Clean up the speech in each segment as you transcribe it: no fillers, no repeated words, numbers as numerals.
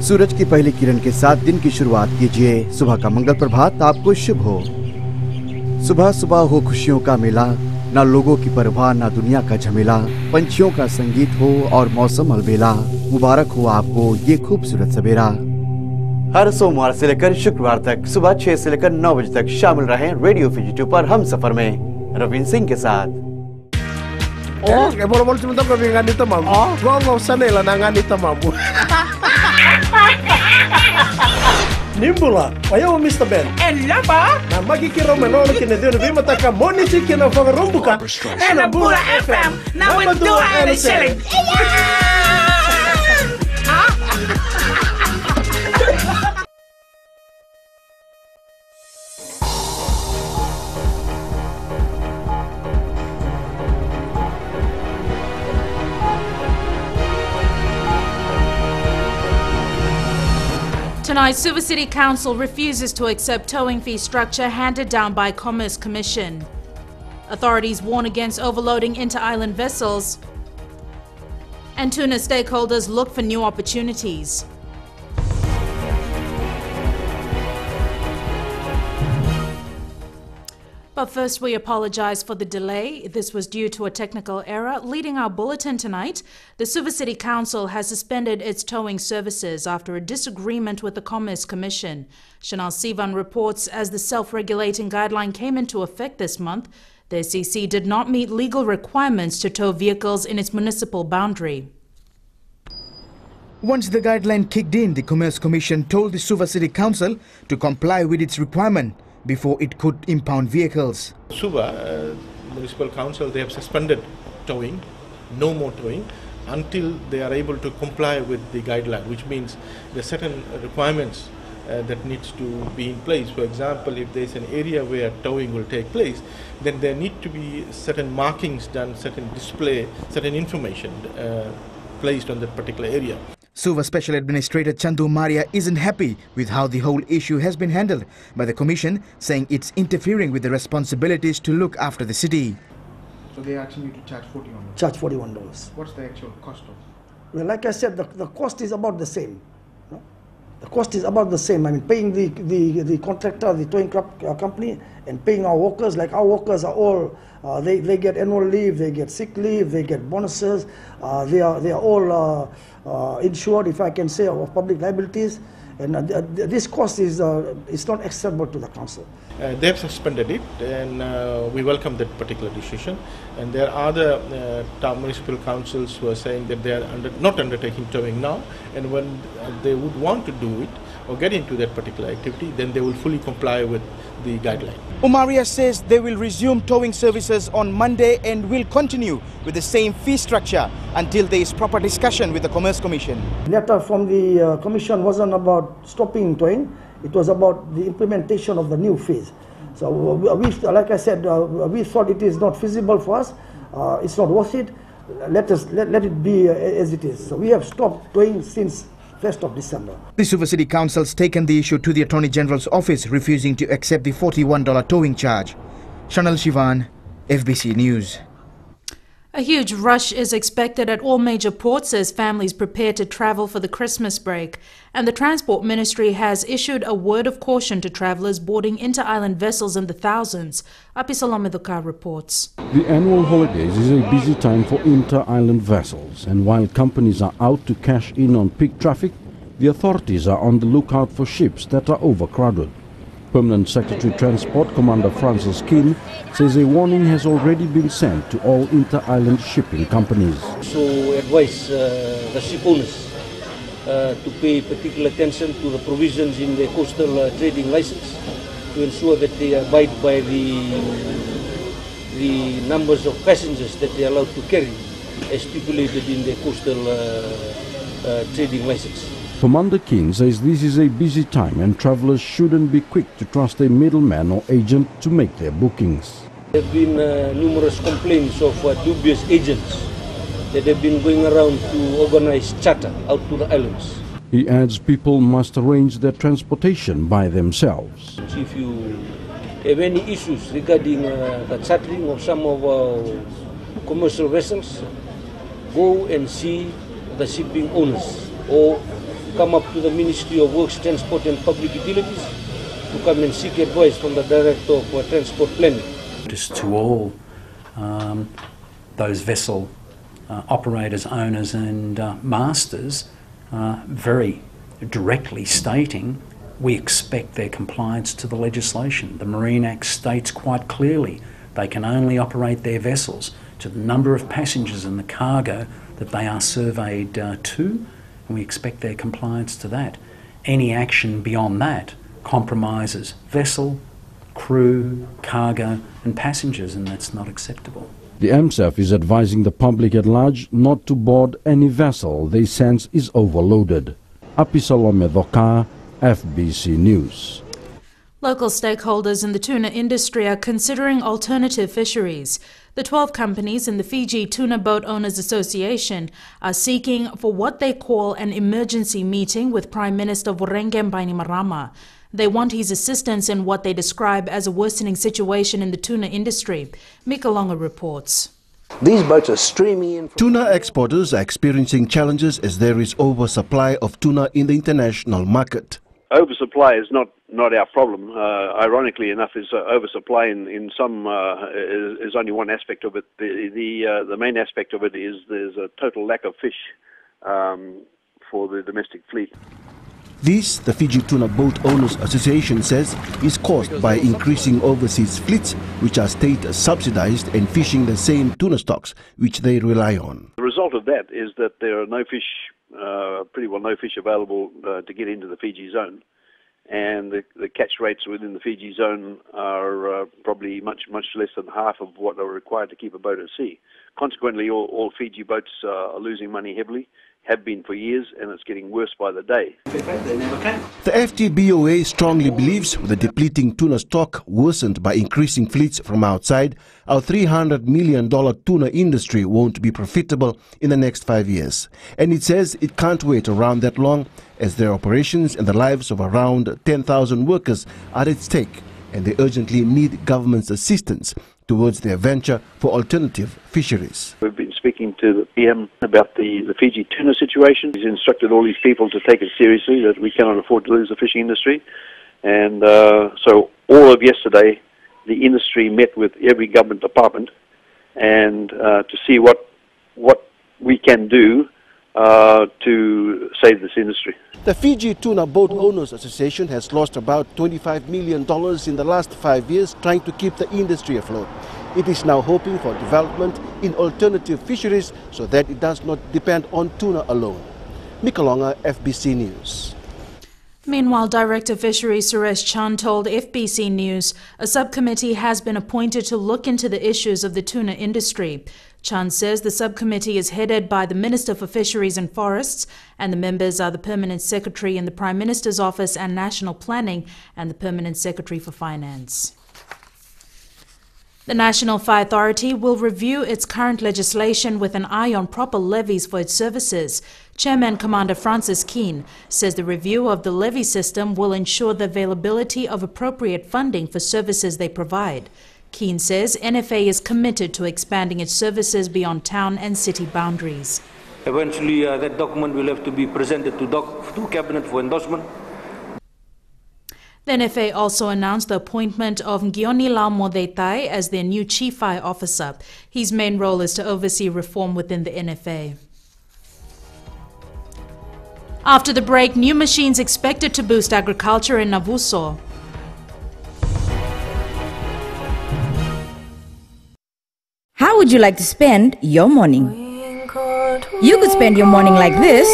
सूरज की पहली किरण के साथ दिन की शुरुआत कीजिए। सुबह का मंगल प्रभात आपको शुभ हो। सुबह सुबह हो खुशियों का मेला, ना लोगों की परवाह ना दुनिया का झमेला। पंछियों का संगीत हो और मौसम अलबेला। मुबारक हो आपको ये खूबसूरत सवेरा। हर सोमवार से लेकर शुक्रवार तक सुबह 6 से लेकर 9 बजे तक शामिल रहें रेडियो FBC पर हम सफर में रविंद्र सिंह के साथ। Kayak bol-bol cuma tahu kebingungan itu mampu. Gua nggak usah nih lanangan itu mampu. Nimbula, ayo Mr. Ben. Lapa? Na magkikiro menol kinedero di mata ka moni chicken of rumbuka. Bula FM. Now we do it shilling. Tonight, Suva City Council refuses to accept towing fee structure handed down by Commerce Commission. Authorities warn against overloading inter-island vessels. And Tuna stakeholders look for new opportunities. But first, we apologise for the delay. This was due to a technical error. Leading our bulletin tonight, the Suva City Council has suspended its towing services after a disagreement with the Commerce Commission. Chanel Sivan reports as the self-regulating guideline came into effect this month, the SEC did not meet legal requirements to tow vehicles in its municipal boundary. Once the guideline kicked in, the Commerce Commission told the Suva City Council to comply with its requirement before it could impound vehicles. Suva Municipal Council, they have suspended towing, no more towing, until they are able to comply with the guideline, which means there are certain requirements that needs to be in place. For example, if there is an area where towing will take place, then there need to be certain markings done, certain display, certain information placed on that particular area. Suva Special Administrator Chandu Maria isn't happy with how the whole issue has been handled by the Commission, saying it's interfering with the responsibilities to look after the city. So they're asking you to charge $41? Charge $41. What's the actual cost of? Well, like I said, the cost is about the same. No? The cost is about the same. I mean, paying the contractor, the towing company, and paying our workers. Like our workers are all, they get annual leave, they get sick leave, they get bonuses. They are all insured, if I can say, of public liabilities. And this cost is not acceptable to the council. They have suspended it, and we welcome that particular decision. And there are other town municipal councils who are saying that they are not undertaking towing now, and when they would want to do it or get into that particular activity, then they will fully comply with the guideline. Umaria says they will resume towing services on Monday and will continue with the same fee structure until there is proper discussion with the Commerce Commission. The letter from the Commission wasn't about stopping towing, it was about the implementation of the new phase. So we, like I said, we thought it is not feasible for us, it's not worth it, let it be as it is. So we have stopped towing since 1st of December. The Suva City Council's taken the issue to the Attorney General's office, refusing to accept the $41 towing charge. Chanel Sivan, FBC News. A huge rush is expected at all major ports as families prepare to travel for the Christmas break. And the Transport Ministry has issued a word of caution to travellers boarding inter-island vessels in the thousands. Apisalome Duka reports. The annual holidays is a busy time for inter-island vessels, and while companies are out to cash in on peak traffic, the authorities are on the lookout for ships that are overcrowded. Permanent Secretary Transport Commander Francis King says a warning has already been sent to all inter-island shipping companies. So advise the ship owners to pay particular attention to the provisions in the coastal trading license to ensure that they abide by the numbers of passengers that they are allowed to carry as stipulated in the coastal trading license. Commander King says this is a busy time and travellers shouldn't be quick to trust a middleman or agent to make their bookings. There have been numerous complaints of dubious agents that have been going around to organize charter out to the islands. He adds people must arrange their transportation by themselves. If you have any issues regarding the chartering of some of our commercial vessels, go and see the shipping owners or come up to the Ministry of Works, Transport and Public Utilities to come and seek advice from the Director of Transport Planning. Just to all those vessel operators, owners and masters, very directly stating we expect their compliance to the legislation. The Marine Act states quite clearly they can only operate their vessels to the number of passengers and the cargo that they are surveyed to, and we expect their compliance to that. Any action beyond that compromises vessel, crew, cargo and passengers, and that's not acceptable. The MSF is advising the public at large not to board any vessel they sense is overloaded. Apisalome Doka, FBC News. Local stakeholders in the tuna industry are considering alternative fisheries. The 12 companies in the Fiji Tuna Boat Owners Association are seeking for what they call an emergency meeting with Prime Minister Vorengem Bainimarama. They want his assistance in what they describe as a worsening situation in the tuna industry. Mika Longa reports. These boats are streaming in. Tuna exporters are experiencing challenges as there is oversupply of tuna in the international market. Oversupply is not our problem. Ironically enough, is oversupply in some is only one aspect of it. The main aspect of it is there's a total lack of fish for the domestic fleet. This, the Fiji Tuna Boat Owners Association says, is caused by increasing overseas fleets which are state-subsidized and fishing the same tuna stocks which they rely on. The result of that is that there are no fish, pretty well no fish available to get into the Fiji zone, and the catch rates within the Fiji zone are probably much less than half of what are required to keep a boat at sea. Consequently, all Fiji boats are losing money heavily, have been for years, and it's getting worse by the day. The FTBOA strongly believes with the depleting tuna stock worsened by increasing fleets from outside, our $300 million tuna industry won't be profitable in the next 5 years. And it says it can't wait around that long as their operations and the lives of around 10,000 workers are at stake, and they urgently need government's assistance towards their venture for alternative fisheries. We've been speaking to the PM about the Fiji tuna situation. He's instructed all these people to take it seriously, that we cannot afford to lose the fishing industry. And so all of yesterday, the industry met with every government department and to see what we can do to save this industry. The Fiji Tuna Boat Owners Association has lost about $25 million in the last 5 years trying to keep the industry afloat. It is now hoping for development in alternative fisheries so that it does not depend on tuna alone. Mikalonga, FBC News. Meanwhile, Director Fisheries Suresh Chan told FBC News a subcommittee has been appointed to look into the issues of the tuna industry. Chan says the subcommittee is headed by the Minister for Fisheries and Forests, and the members are the Permanent Secretary in the Prime Minister's Office and National Planning and the Permanent Secretary for Finance. The National Fire Authority will review its current legislation with an eye on proper levies for its services. Chairman Commander Francis Keane says the review of the levy system will ensure the availability of appropriate funding for services they provide. Keane says NFA is committed to expanding its services beyond town and city boundaries. Eventually, that document will have to be presented to Cabinet for endorsement. The NFA also announced the appointment of Ngioni Laumodeitai as their new Chief Fire Officer. His main role is to oversee reform within the NFA. After the break, new machines expected to boost agriculture in Navuso. How would you like to spend your morning? You could spend your morning like this.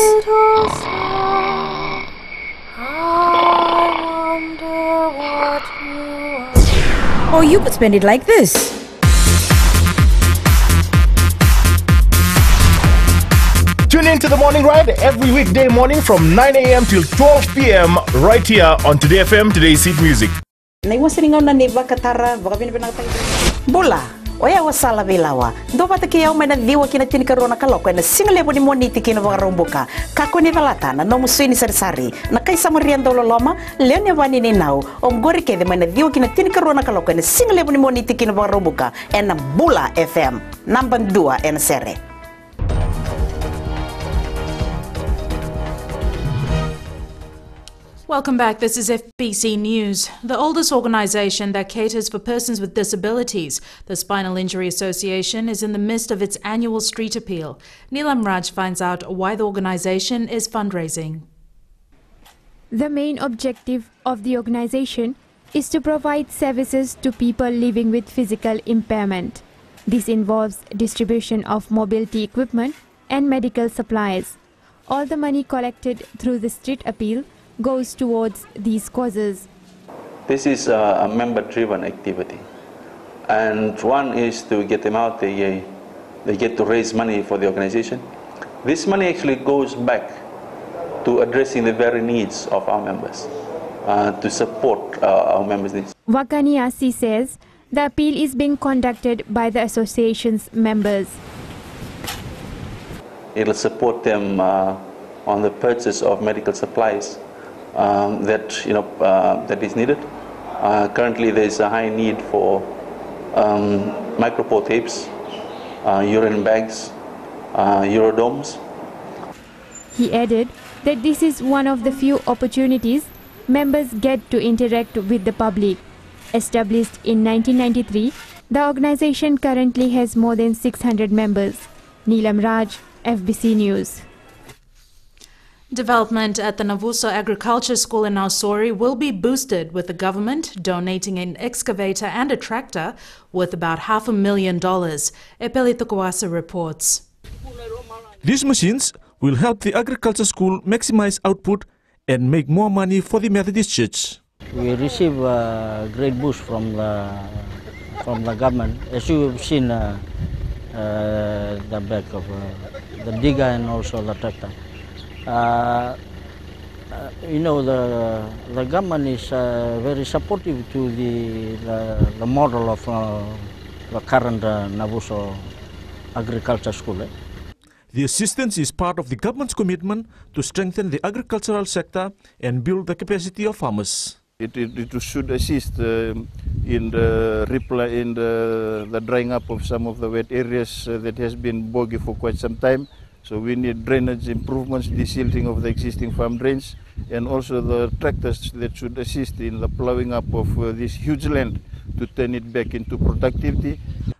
Or you could spend it like this. Tune in to the Morning Ride every weekday morning from 9 a.m. till 12 p.m. right here on Today FM, Today's Hit Music. Bola. Oya wasala vilawa. Do pata ki au mena diwa kina tini karona kaloko na single boni moniti kina vagarumbuka. Kako ni valata na nomu suini sari na kai samariando loloma leone vani ni nau omgori ke de mena diwa kina tini karona kaloko na single boni moniti kina vagarumbuka na Bula FM number 2 en sere. Welcome back. This is FBC News. The oldest organisation that caters for persons with disabilities, the Spinal Injury Association, is in the midst of its annual street appeal. Neelam Raj finds out why the organisation is fundraising. The main objective of the organisation is to provide services to people living with physical impairment. This involves distribution of mobility equipment and medical supplies. All the money collected through the street appeal goes towards these causes. This is a member-driven activity, and one is to get them out. They get to raise money for the organization. This money actually goes back to addressing the very needs of our members, to support our members' needs. Wakaniasi says the appeal is being conducted by the association's members. It'll support them on the purchase of medical supplies that is needed. Currently, there is a high need for micropore tapes, urine bags, urodomes. He added that this is one of the few opportunities members get to interact with the public. Established in 1993, the organization currently has more than 600 members. Neelam Raj, FBC News. Development at the Navuso Agriculture School in Nausori will be boosted with the government donating an excavator and a tractor worth about $500,000. Epeli Tukuasa reports. These machines will help the agriculture school maximize output and make more money for the Methodist Church. We receive a great boost from the government. As you have seen the back of the digger and also the tractor. The government is very supportive to the model of the current Navuso Agriculture School. The assistance is part of the government's commitment to strengthen the agricultural sector and build the capacity of farmers. It should assist in the drying up of some of the wet areas that has been boggy for quite some time. So we need drainage improvements, desilting of the existing farm drains, and also the tractors that should assist in the plowing up of this huge land to turn it back into productivity.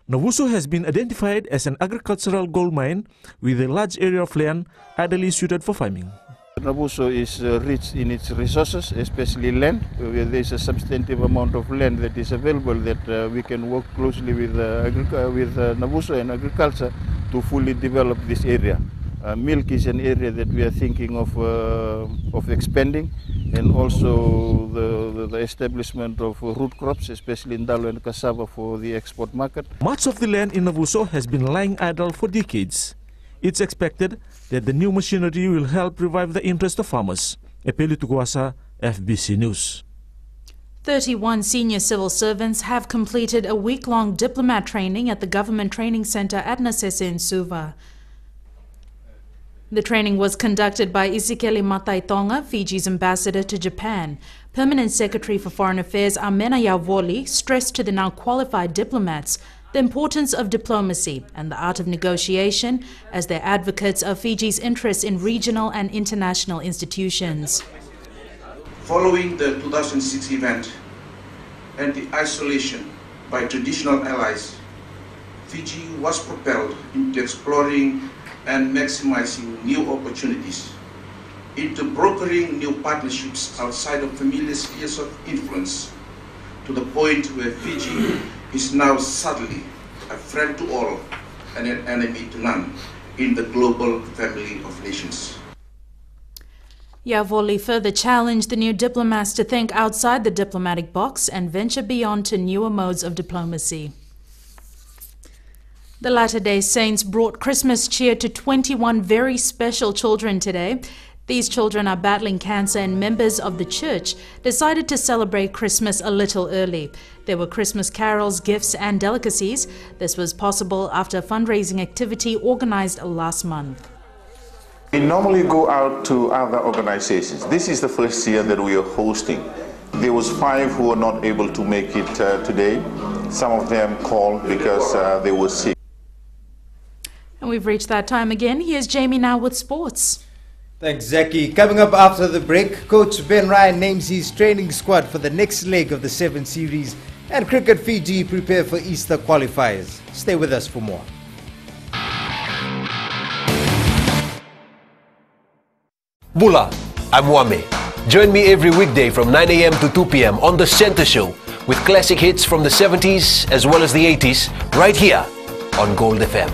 Navuso has been identified as an agricultural gold mine with a large area of land ideally suited for farming. Navuso is rich in its resources, especially land, where there is a substantive amount of land that is available that we can work closely with Navuso and agriculture to fully develop this area. Milk is an area that we are thinking of expanding, and also the establishment of root crops, especially ndalo and cassava for the export market. Much of the land in Navuso has been lying idle for decades. It's expected that the new machinery will help revive the interest of farmers. Epeli Tukuasa, FBC News. 31 senior civil servants have completed a week-long diplomat training at the Government Training Center at Nasese in Suva. The training was conducted by Isikeli Mataitonga, Fiji's ambassador to Japan. Permanent Secretary for Foreign Affairs Amena Yavoli stressed to the now qualified diplomats the importance of diplomacy and the art of negotiation as they're advocates of Fiji's interests in regional and international institutions. Following the 2006 event and the isolation by traditional allies, Fiji was propelled into exploring and maximizing new opportunities, into brokering new partnerships outside of familiar spheres of influence, to the point where Fiji is now subtly a friend to all and an enemy to none in the global family of nations. Yavoli further challenged the new diplomats to think outside the diplomatic box and venture beyond to newer modes of diplomacy. The Latter-day Saints brought Christmas cheer to 21 very special children today. These children are battling cancer, and members of the church decided to celebrate Christmas a little early. There were Christmas carols, gifts and delicacies. This was possible after a fundraising activity organized last month. We normally go out to other organizations. This is the first year that we are hosting. There was 5 who were not able to make it today. Some of them called because they were sick. And we've reached that time again. Here's Jamie now with sports. Thanks, Zaki. Coming up after the break, Coach Ben Ryan names his training squad for the next leg of the 7 Series, and Cricket Fiji prepare for Easter qualifiers. Stay with us for more. Bula, I'm Wame. Join me every weekday from 9 a.m. to 2 p.m. on The Center Show with classic hits from the 70s as well as the 80s right here on Gold FM.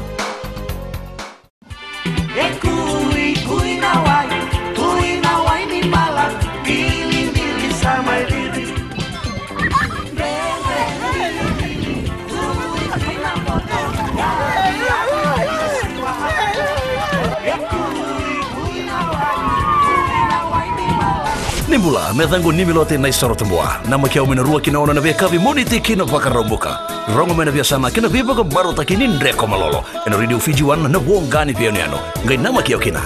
Nimbula, methango nimilote na isoro tembua. Nama kia umena rua kina ona na veka vi monite kina wakarambuka. Rongo mena via sama kina viva ko barota kini ndreko malolo. Ena Radio Fiji 1 na wongani pia niano. Ngai nama kia kina.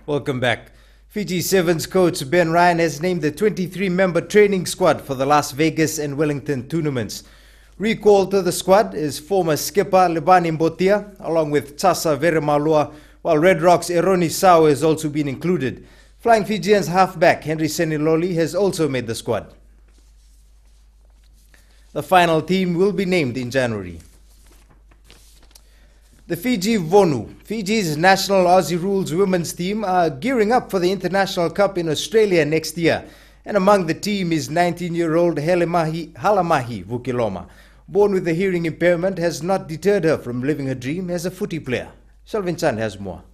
Welcome back. Fiji Sevens coach Ben Ryan has named the 23-member training squad for the Las Vegas and Wellington tournaments. Recalled to the squad is former skipper Lebani Mbotia, along with Tsasa Veremalua, while Red Rock's Eroni Sao has also been included. Flying Fijians halfback Henry Seniloli has also made the squad. The final team will be named in January. The Fiji Vonu, Fiji's national Aussie Rules women's team, are gearing up for the International Cup in Australia next year. And among the team is 19-year-old Halamahi Vukiloma. Born with a hearing impairment, has not deterred her from living her dream as a footy player. Shalvin Chan has more.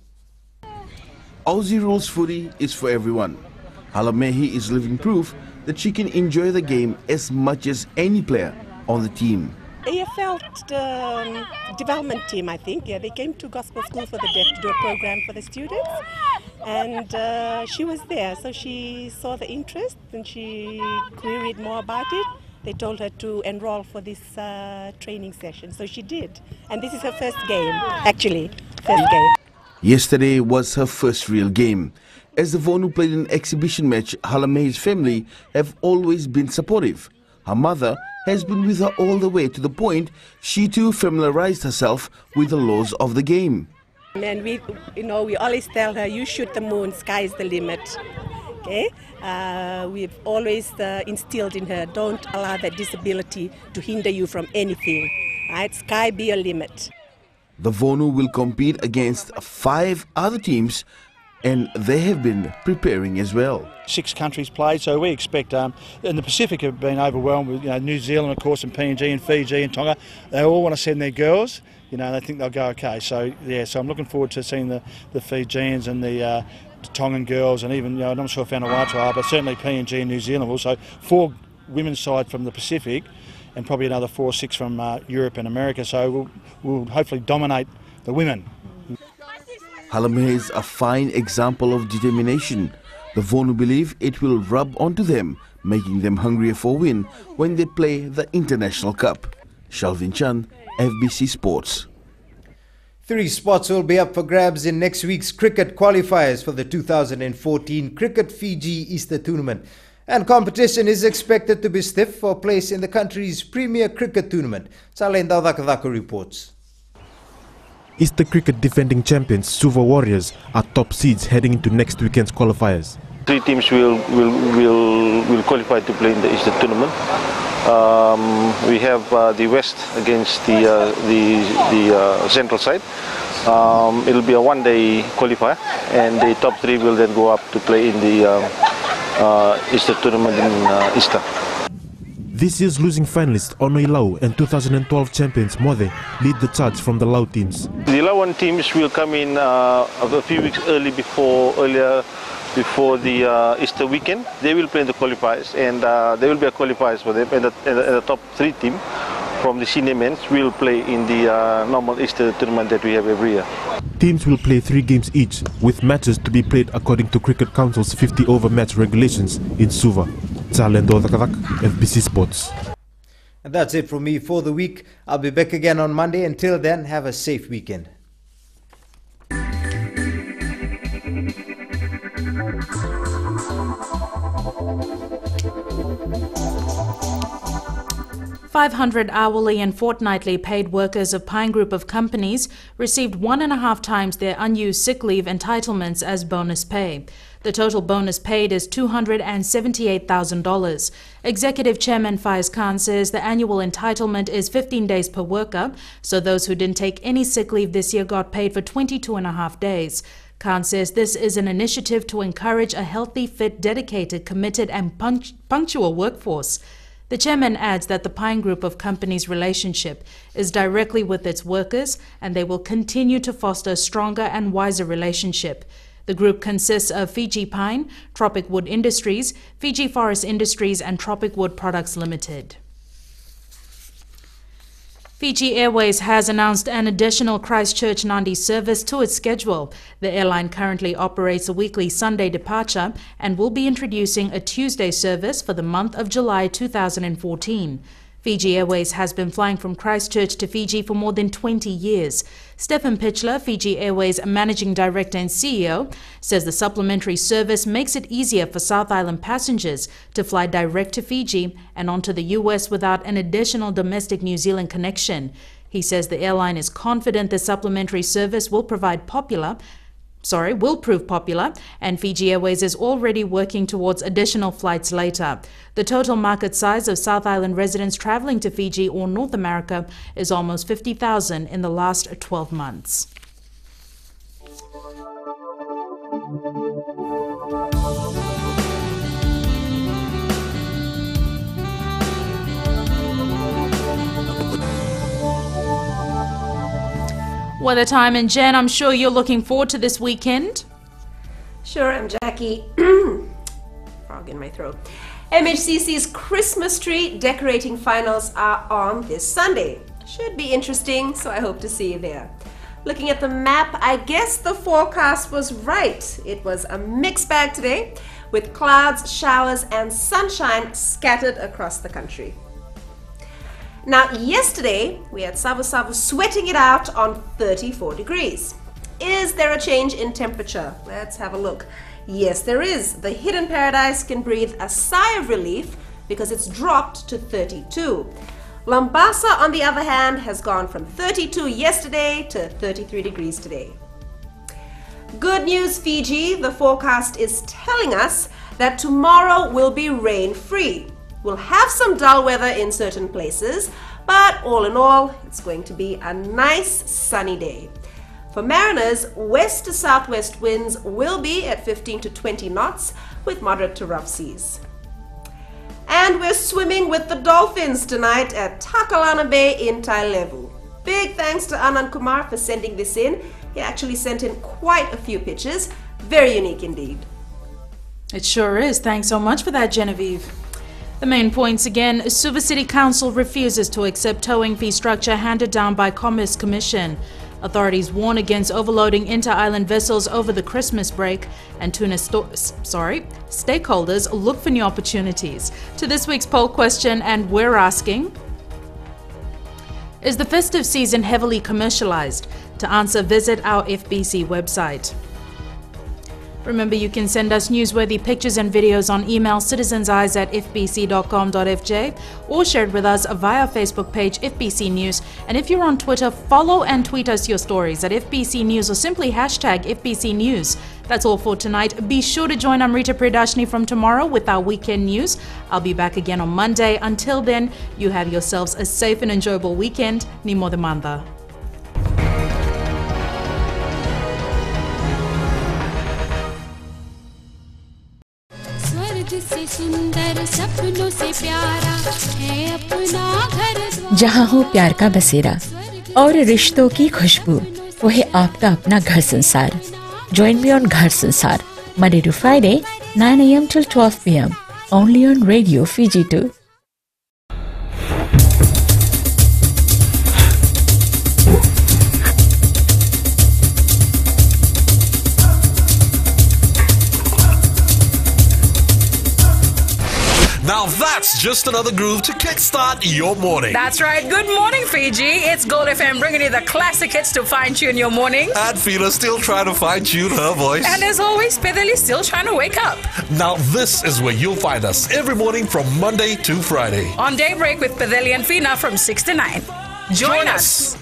Aussie Rules footy is for everyone. Halamahi is living proof that she can enjoy the game as much as any player on the team. AFL development team, I think. Yeah, they came to Gospel School for the Deaf to do a program for the students. And she was there, so she saw the interest and she queried more about it. They told her to enroll for this training session, so she did. And this is her first game, actually, first game. Yesterday was her first real game. As the Vonu played an exhibition match, Halamahi's family have always been supportive. Her mother has been with her all the way to the point she too familiarized herself with the laws of the game. And we always tell her, you shoot the moon, sky is the limit. Okay? We've always instilled in her, don't allow that disability to hinder you from anything. Right? Sky be a limit. The Vonu will compete against 5 other teams, and they have been preparing as well. 6 countries played, so we expect, and the Pacific have been overwhelmed with New Zealand, of course, and PNG and Fiji and Tonga. They all want to send their girls. They think they'll go okay. So yeah, so I'm looking forward to seeing the Fijians and the Tongan girls, and even I'm not sure if Vanuatu are, but certainly PNG and New Zealand. Also 4 women's side from the Pacific, and probably another 4 or 6 from Europe and America. So we'll hopefully dominate the women. Halamahi is a fine example of determination. The Vonu believe it will rub onto them, making them hungrier for win when they play the International Cup. Shalvin Chan, FBC Sports. 3 spots will be up for grabs in next week's cricket qualifiers for the 2014 Cricket Fiji Easter Tournament. And competition is expected to be stiff for place in the country's premier cricket tournament. Salen Daudakadako reports. Easter Cricket defending champions Suva Warriors are top seeds heading into next weekend's qualifiers. 3 teams will qualify to play in the Easter tournament. We have the West against the Central side. It'll be a one-day qualifier, and the top 3 will then go up to play in the Easter tournament in Easter. This year's losing finalists Ono Ilau and 2012 champions Mode lead the charge from the Lau teams. The Lauan teams will come in a few weeks earlier before the Easter weekend. They will play in the qualifiers, and there will be a qualifiers for them, and the top 3 team from the senior men's will play in the normal Easter tournament that we have every year. Teams will play 3 games each, with matches to be played according to Cricket Council's 50-over match regulations in Suva. Chalendo Dakadak, FBC Sports. And that's it from me for the week. I'll be back again on Monday. Until then, have a safe weekend. 500 hourly and fortnightly paid workers of Pine Group of companies received 1.5 times their unused sick leave entitlements as bonus pay. The total bonus paid is $278,000. Executive Chairman Faiz Khan says the annual entitlement is 15 days per worker, so those who didn't take any sick leave this year got paid for 22.5 days. Khan says this is an initiative to encourage a healthy, fit, dedicated, committed and punctual workforce. The chairman adds that the Pine Group of companies' relationship is directly with its workers and they will continue to foster a stronger and wiser relationship. The group consists of Fiji Pine, Tropic Wood Industries, Fiji Forest Industries and Tropic Wood Products Limited. Fiji Airways has announced an additional Christchurch-Nandi service to its schedule. The airline currently operates a weekly Sunday departure and will be introducing a Tuesday service for the month of July 2014. Fiji Airways has been flying from Christchurch to Fiji for more than 20 years. Stephen Pitchler, Fiji Airways Managing Director and CEO, says the supplementary service makes it easier for South Island passengers to fly direct to Fiji and onto the US without an additional domestic New Zealand connection. He says the airline is confident the supplementary service will prove popular, and Fiji Airways is already working towards additional flights later. The total market size of South Island residents traveling to Fiji or North America is almost 50,000 in the last 12 months. Weather time, and Jen, I'm sure you're looking forward to this weekend. Sure, I'm Jackie. Frog in my throat. MHCC's Christmas tree decorating finals are on this Sunday. Should be interesting, so I hope to see you there. Looking at the map, I guess the forecast was right. It was a mixed bag today, with clouds, showers, and sunshine scattered across the country. Now, yesterday, we had Savu sweating it out on 34 degrees. Is there a change in temperature? Let's have a look. Yes, there is. The Hidden Paradise can breathe a sigh of relief because it's dropped to 32. Lambasa, on the other hand, has gone from 32 yesterday to 33 degrees today. Good news, Fiji. The forecast is telling us that tomorrow will be rain-free. We'll have some dull weather in certain places, but all in all, it's going to be a nice sunny day. For mariners, west to southwest winds will be at 15 to 20 knots with moderate to rough seas. And we're swimming with the dolphins tonight at Takalana Bay in Tailevu. Big thanks to Anand Kumar for sending this in. He actually sent in quite a few pictures. Very unique indeed. It sure is. Thanks so much for that, Genevieve. The main points again: Suva City Council refuses to accept towing fee structure handed down by Commerce Commission. Authorities warn against overloading inter-island vessels over the Christmas break, and Tuna stakeholders look for new opportunities. To this week's poll question, and we're asking: is the festive season heavily commercialized? To answer, visit our FBC website. Remember, you can send us newsworthy pictures and videos on email citizenseyes@fbc.com.fj or share it with us via our Facebook page FBC News. And if you're on Twitter, follow and tweet us your stories at FBC News or simply hashtag FBC News. That's all for tonight. Be sure to join Amrita Pradashni from tomorrow with our weekend news. I'll be back again on Monday. Until then, you have yourselves a safe and enjoyable weekend. Ni Modemanda. जहाँ हो प्यार का बसेरा और रिश्तों की खुशबू, वो है आपका अपना घर संसार. Join me on Ghar Sansar, Monday to Friday, 9 a.m. till 12 p.m. only on Radio Fiji 2. Now That's just another groove to kickstart your morning. That's right. Good morning, Fiji. It's Gold FM bringing you the classic hits to fine-tune your morning. And Fila still trying to fine-tune her voice. And as always, Pedali still trying to wake up. Now this is where you'll find us every morning from Monday to Friday. On Daybreak with Pedali and Fina from 6 to 9. Join us.